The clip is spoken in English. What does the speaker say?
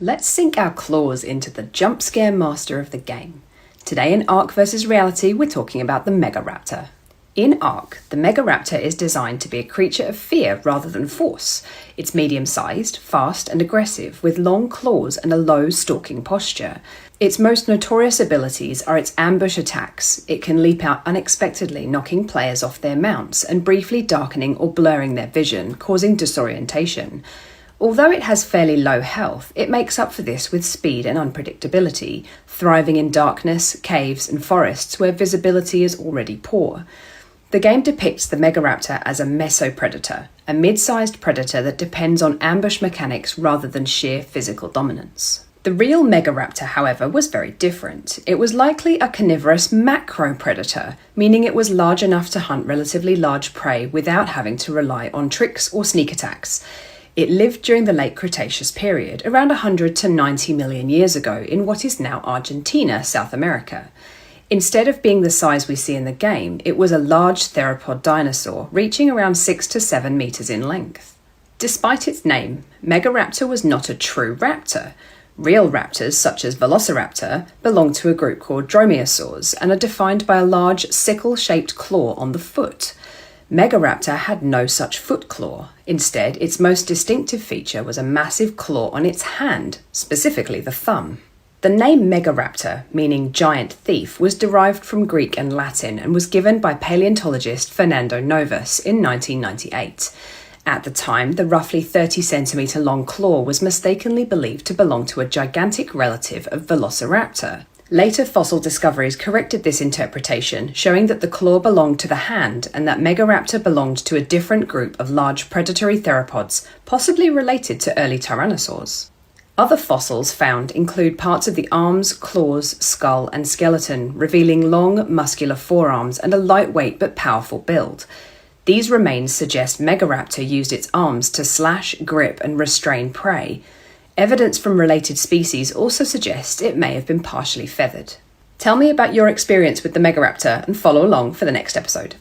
Let's sink our claws into the jump scare master of the game. Today in Ark vs Reality, we're talking about the Megaraptor. In Ark, the Megaraptor is designed to be a creature of fear rather than force. It's medium-sized, fast and aggressive, with long claws and a low, stalking posture. Its most notorious abilities are its ambush attacks. It can leap out unexpectedly, knocking players off their mounts and briefly darkening or blurring their vision, causing disorientation. Although it has fairly low health, it makes up for this with speed and unpredictability, thriving in darkness, caves and forests where visibility is already poor. The game depicts the Megaraptor as a mesopredator, a mid-sized predator that depends on ambush mechanics rather than sheer physical dominance. The real Megaraptor, however, was very different. It was likely a carnivorous macro-predator, meaning it was large enough to hunt relatively large prey without having to rely on tricks or sneak attacks. It lived during the late Cretaceous period, around 100 to 90 million years ago in what is now Argentina, South America. Instead of being the size we see in the game, it was a large theropod dinosaur, reaching around 6 to 7 meters in length. Despite its name, Megaraptor was not a true raptor. Real raptors, such as Velociraptor, belong to a group called dromaeosaurs and are defined by a large sickle-shaped claw on the foot. Megaraptor had no such foot claw. Instead, its most distinctive feature was a massive claw on its hand, specifically the thumb. The name Megaraptor, meaning giant thief, was derived from Greek and Latin and was given by paleontologist Fernando Novas in 1998. At the time, the roughly 30-centimeter long claw was mistakenly believed to belong to a gigantic relative of Velociraptor. Later fossil discoveries corrected this interpretation, showing that the claw belonged to the hand and that Megaraptor belonged to a different group of large predatory theropods, possibly related to early tyrannosaurs. Other fossils found include parts of the arms, claws, skull and skeleton, revealing long, muscular forearms and a lightweight but powerful build. These remains suggest Megaraptor used its arms to slash, grip and restrain prey. Evidence from related species also suggests it may have been partially feathered. Tell me about your experience with the Megaraptor and follow along for the next episode.